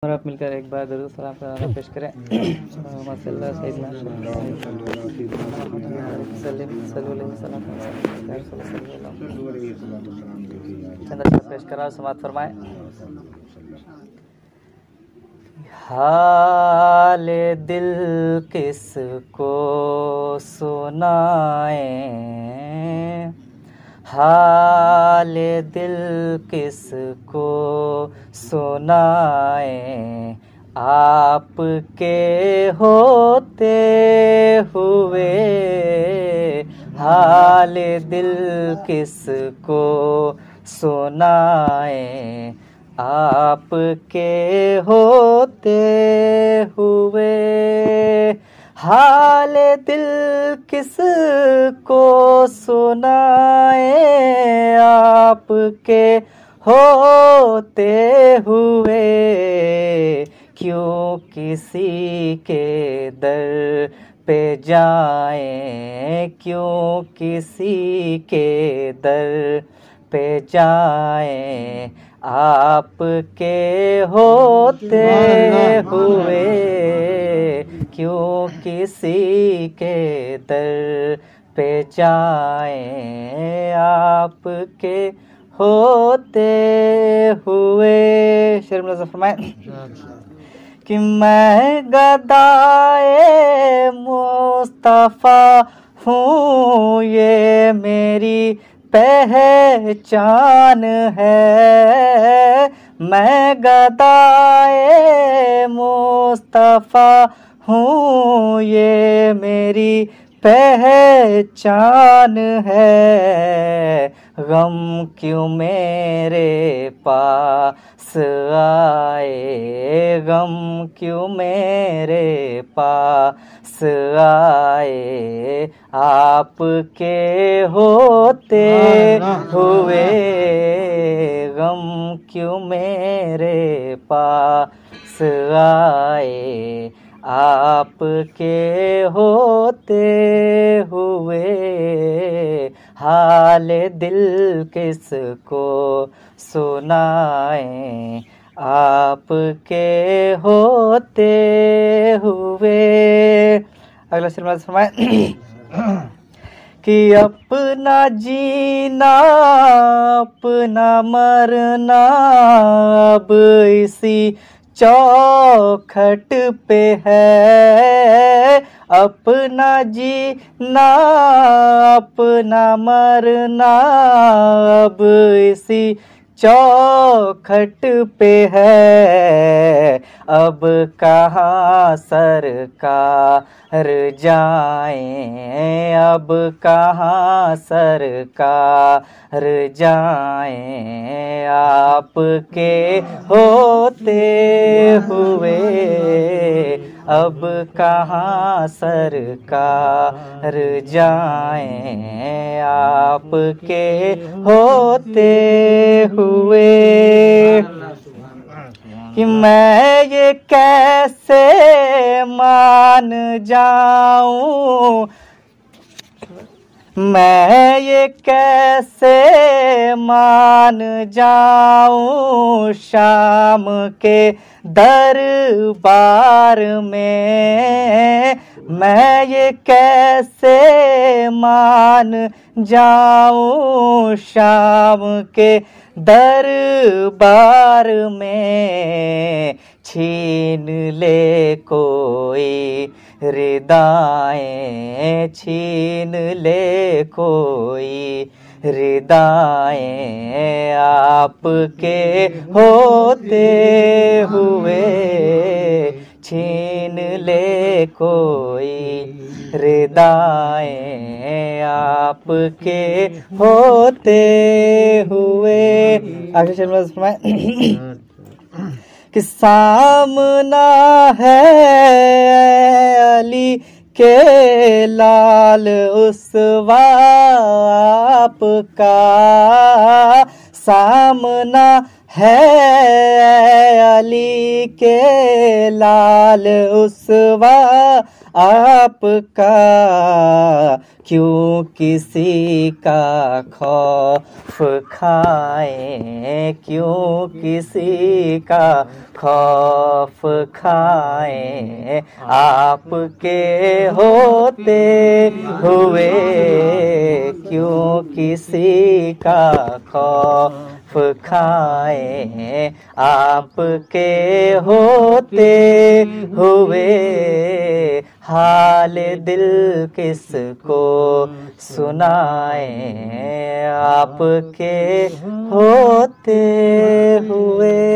और आप मिलकर एक बार दरूद सलाम का नारा पेश करें। चंद्र पेश करा समात फरमाए। हाल दिल किसको सुनाए, हाल दिल किसको सुनाए, आपके होते हुए हाल दिल किसको सुनाए, आपके होते हुए हाल दिल किसको सुनाए, आपके होते हुए क्यों किसी के दर पे जाएं, क्यों किसी के दर पे जाएं, आपके होते हुए क्यों किसी के दर पे जाएं, आपके होते हुए। शेर मुलाज़ा फरमाए कि मैं गदाए मुस्तफ़ा हूँ, ये मेरी पहचान है, मैं गदाए मुस्तफ़ा हूँ, ये मेरी पहचान है, गम क्यों मेरे पास आए, गम क्यों मेरे पास आए, आपके होते हुए गम क्यों मेरे पास आए, आपके होते हुए हाल दिल किसको सुनाए, आपके होते हुए। अगला शेर फरमाए कि अपना जीना अपना मरना अब इसी चौखट पे है, अपना जीना अपना मरना अब इसी चौखट पे है, अब कहाँ सरकार जाएं, अब कहाँ सरकार जाएं, आपके होते हुए अब कहाँ सरकार जाएं, आपके होते हुए। कि मैं ये कैसे मान जाऊं, मैं ये कैसे मान जाऊं शाम के दरबार में, मैं ये कैसे मान जाऊं शाम के दरबार में, छीन ले कोई रिदाएं, छीन ले कोई रिदाएं, आपके होते हुए छीन ले कोई रिदाएं, आपके होते हुए। आगे शेर फरमाए कि सामना है अली के लाल उसवा आपका, सामना है अली के लाल उसवा आपका, क्यों किसी का खौफ खाए, क्यों किसी का खौफ खाए, आपके होते हुए क्यों किसी का खौफ खाए, आपके होते हुए हाल दिल किसको सुनाए, आपके होते हुए।